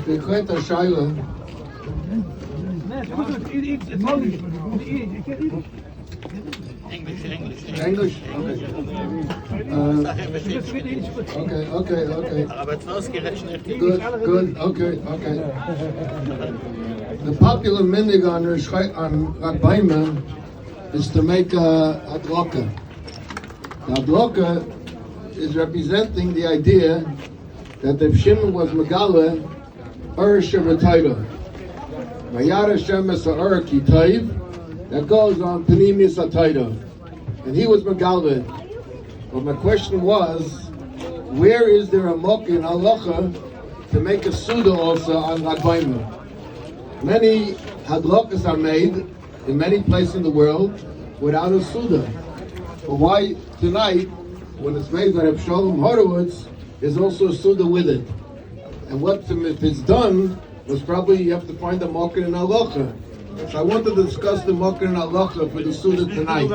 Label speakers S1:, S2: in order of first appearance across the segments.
S1: Gekriegt der Scheile. English? Okay.
S2: Aber es ausgerechnet.
S1: Good, okay. The popular minhag on Rabbi Bogomilsky is to make a hadroka. The hadroka is representing the idea that the Shimon was Megala Urish V'Torah. Vayar Hashem es ha'ur ki tov, that goes on Panimis HaTorah. And he was Megala. But my question was, where is there a mok in halacha to make a suda also on Rabbi Bogomilsky? Many hadrokas are made in many places in the world without a suda. But why tonight, when it's made by Reb Shalom Horowitz, there's also a suda with it? And what if it's done, was probably you have to find a mocker in halacha. So I want to discuss the mocker in halacha for the suda tonight.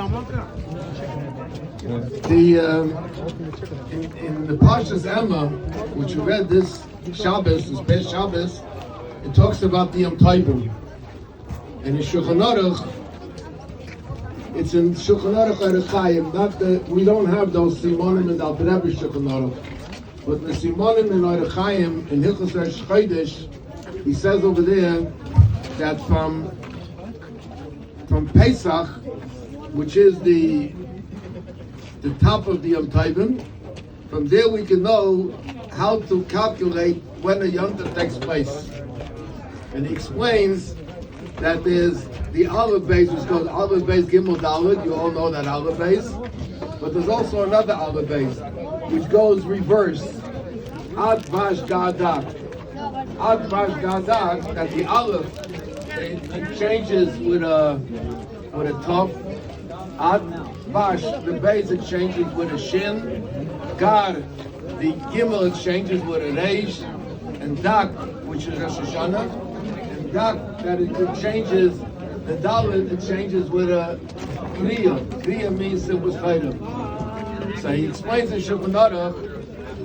S1: In the Parshas Emma, which we read this Shabbos, this past Shabbos, it talks about the Yom Tovim. And in Shulchan Aruch, it's in Shulchan Aruch Arachayim, not the, we don't have those Simonim in the Alter Rebbe Shulchan Aruch. But the Simonim in Arachayim, in Hilchos Rosh Chodesh, he says over there that from Pesach, which is the top of the Yom Tovim, from there we can know how to calculate when a Yom Tov takes place. And he explains that there's the Aleph base, which goes Aleph base Gimel Dalet. You all know that Aleph base. But there's also another Aleph base, which goes reverse. Ad Vash Gadak. Ad Vash Gadak, that the Aleph, it changes with a Tov. Ad Vash, the base, it changes with a Shin. Gad, the Gimel, it changes with a Reish. And Dak, which is Rosh Hashanah. That it changes, the Dalet, it changes with a Kriya. Kriya means simple Chayim. So he explains in Shulchan Aruch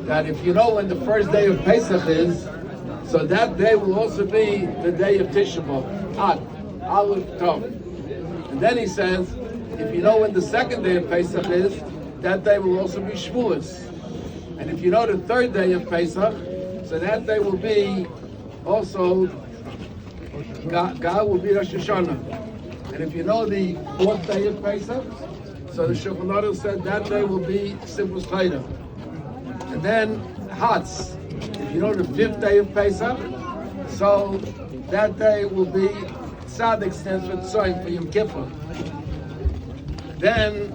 S1: that if you know when the first day of Pesach is, so that day will also be the day of Tisha B'Av, Ad, Aleph Tov. And then he says, if you know when the second day of Pesach is, that day will also be Shavuos. And if you know the third day of Pesach, so that day will be also God will be Rosh Hashanah. And if you know the fourth day of Pesach, so the Shulchan Aruch said that day will be Simchus Torah. And then Hatz, if you know the fifth day of Pesach, so that day will be Tzaddik, stands for Tzoyin, for Yom Kippur. Then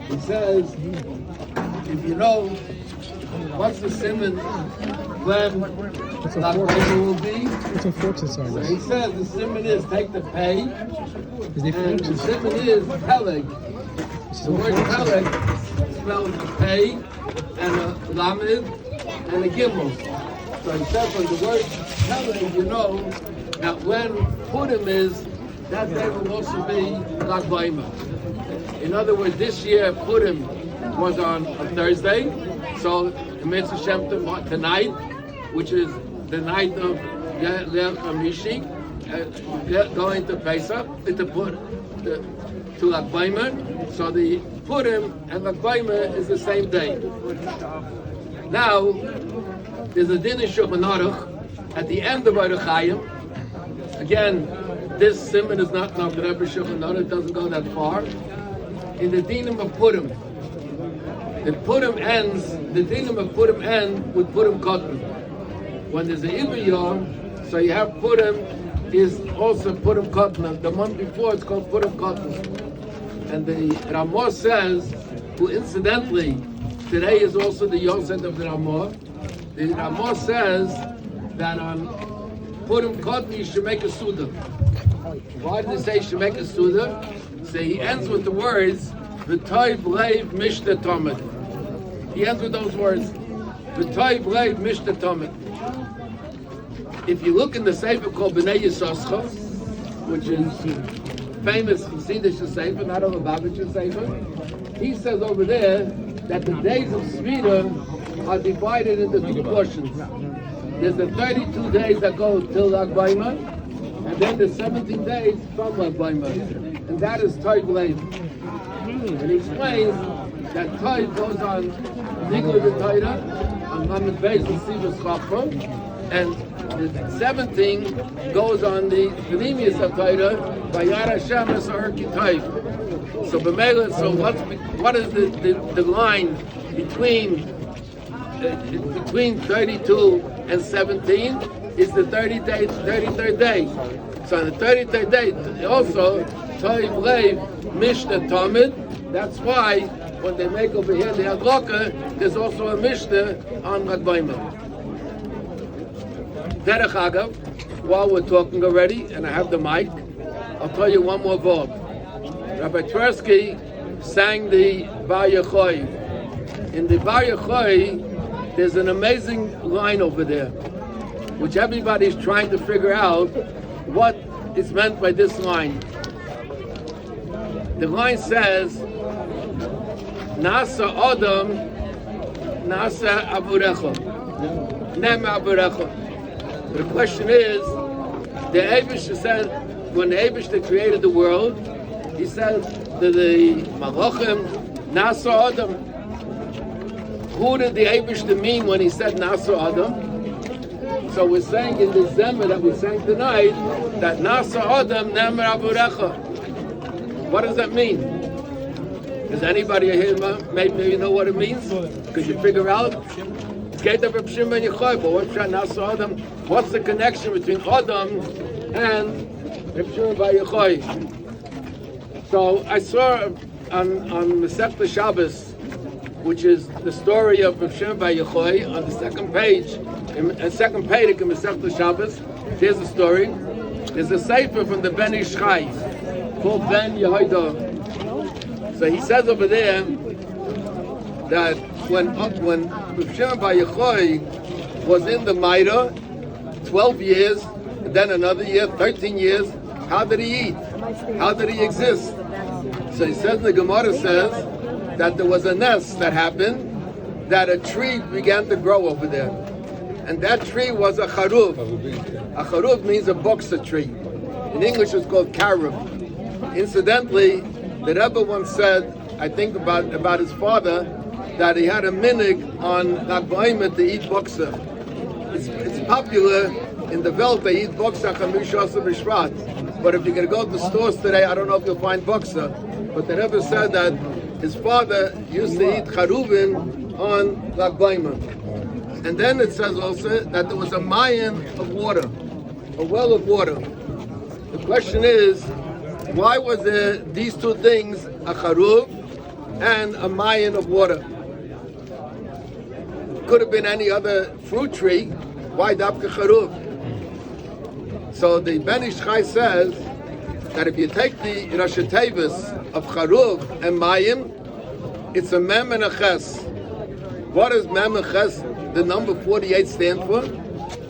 S1: he says, if you know what's the simon when that will be.
S3: It's unfortunate, sorry.
S1: So he says the simon is take the pay,
S3: Is the
S1: and the simon is peleg. The word peleg spells a pay and a lamed and a gimel. So he says from the word peleg, you know that when Purim is, that day will also be Lag Baimer. In other words, this year Purim was on a Thursday, so Mitzvah Shem tonight, which is the night of Leil Chamishi, going to Pesach, to Lag Baimer. So the Purim and Lag Baimer is the same day. Now, there's a din in Shulchan Aruch at the end of Orach Chaim. Again, this simon is not the Rebbe Shulchan Aruch, it doesn't go that far. In the dinim of Purim, the dinim of Purim end with Purim Katan. When there's an Iber Yom, so you have Purim is also Purim Katan. The month before it's called Purim Katan. And the Ramah says, who incidentally, today is also the Yosef of the Ramah. The Ramah says that on Purim Katan you should make a Suda. Why did they say you should make a Suda? So he ends with the words, V'toiv leiv mishta tomid. He ends with those words, V'toiv leiv mishta tomid. If you look in the Sefer called B'nai Yisoscha, which is famous Chassidish Sefer, not over Babich Sefer, he says over there that the days of Svira are divided into two portions. there's the 32 days that go till Lag BAOMER, and then the 17 days from Lag BAOMER, and that is Toiv Lev. And he explains that Toiv goes on Nigla the Torah, on Lamed Beis and Sivas Chachma, and the 17 goes on the Pneumius of Torah by Yad Hashem as Erki Toiv. So b'meila, so what is the line between 32 and 17 is the 33rd day. So on the 33rd day, also Toiv Lev Mishnah Tamid. That's why when they make over here the Hadlaka, there's also a Mishnah on Lag BAOMER. Derech Agav, while we're talking already, and I have the mic, I'll tell you one more vod. Rabbi Twersky sang the Bar Yochai. In the Bar Yochai, there's an amazing line over there, which everybody's trying to figure out what is meant by this line. The line says, Nasa Adam, Nasa Aburecha, Nema Aburecha. The question is, the Eibishter said, when the Eibishter created the world, he said to the Malachim, Nasa Adam. Who did the Eibishter mean when he said Nasa Adam? So we're saying in the Zemer that we sang tonight, that Nasa Adam Nemer Aburecha. What does that mean? Does anybody here maybe know what it means? Could you figure out? What's the connection between Adam and Reb Shimon Bar Yochai? So I saw on Masechta Shabbos, which is the story of Reb Shimon Bar Yochai, on the second page, in Masechta Shabbos, there's a story. There's a sefer from the Ben Ish Chai called Ben Yehoidah. So he says over there that when Reb Shimon Bar Yochai was in the Maida, 12 years, and then another year, 13 years, how did he eat? How did he exist? So he says, the Gemara says that there was a nest that happened, that a tree began to grow over there. And that tree was a charuv. A charuv means a boxer tree. In English it's called carob. Incidentally, the Rebbe once said, I think about his father, that he had a minig on Lag BAOMER to eat boxer. It's popular in the Welt, they eat boxer chamish asa b'shvat. But if you're going to go to the stores today, I don't know if you'll find boxer. But the Rebbe said that his father used to eat charuvin on Lag BAOMER. And then it says also that there was a mayan of water, a well of water. The question is, why was there these two things, a charuv and a mayan of water? Could have been any other fruit tree. Why dafka charuv? So the Ben Ish Chai says that if you take the Rashi Tevis of charuv and mayim, it's a mem and a ches. What does mem and ches, the number 48, stand for?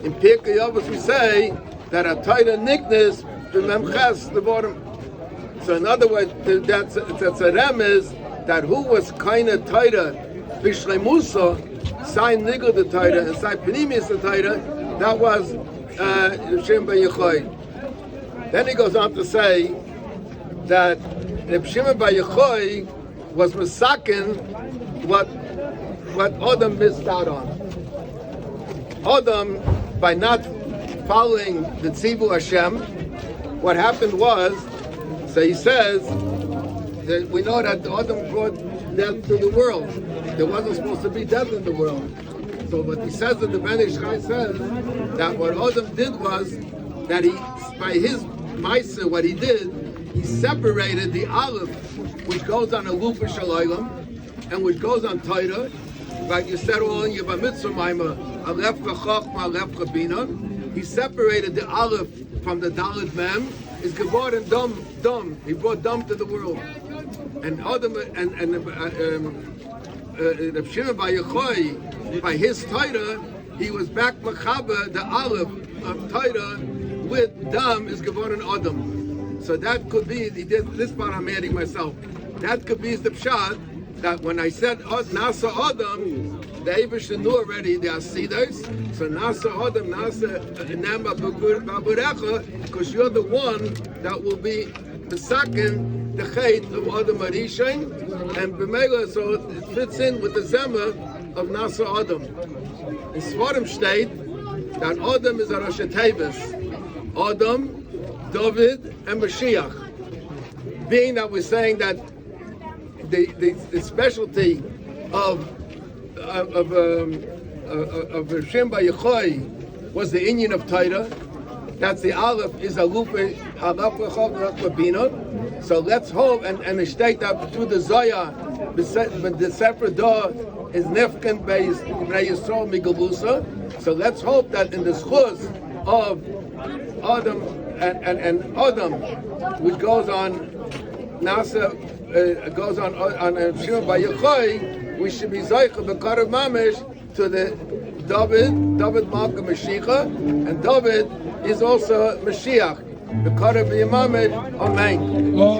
S1: In Pirkei Avos we say that a Torah nickness the mem ches, the bottom. So in other words, that's a remez that who was kind of Torah b'shleimusa, sign nigel the Torah and sign pneumius the Torah, that was Reb Shimon Bar Yochai. Then he goes on to say that Reb Shimon Bar Yochai was masakin what Adam missed out on. Adam, by not following the Tzivu Hashem, what happened was, so he says, that we know that Adam brought death to the world. There wasn't supposed to be death in the world. So what he says in the Ben Ish Chai says, that what Adam did was, that he, by his Maisa, what he did, he separated the Aleph, which goes on a Lufa Shalaylam, and which goes on Torah, like you said all in your Bar Mitzvah Maimah, Alefcha Chochma, Alefcha Bina. He separated the Aleph from the Dalet Mem, is Gevor and Dom. He brought Dom to the world. And Adam and Reb Shimon Bar Yochai, by his Torah, he was back Machaba, the Aleph of Torah, with Dam is Gevor and Adam. So that could be, he did this part I'm adding myself. That could be the pshat, that when I said Nasa Adam, the Eibusha knew already the Asidos. So Nasa Adam, Nasa Nama Baburecha, because you're the one that will be the second, the Chait of Adam Arishain, and B'meila, so it fits in with the Zema of Nasa Adam. In Svarim state that Adam is a Rosh Tevis. Adam, David, and Mashiach. Being that we're saying that the specialty of Shem B'Yechoy was the Inyan of Torah. That's the Aleph is a Lupe Halaf Labina. So let's hope and state that through the Zoya, the Sefer Dah is Nefken Beis Yisrael Migalusa. So let's hope that in the schuz of Adam and Adam, which goes on Nasa, goes on Shimon B'Yechoy, we should be Zaycha B'Karav Mamish to the David Malka Mashiach, and David is also Mashiach. B'Karav Yamamed, Amen.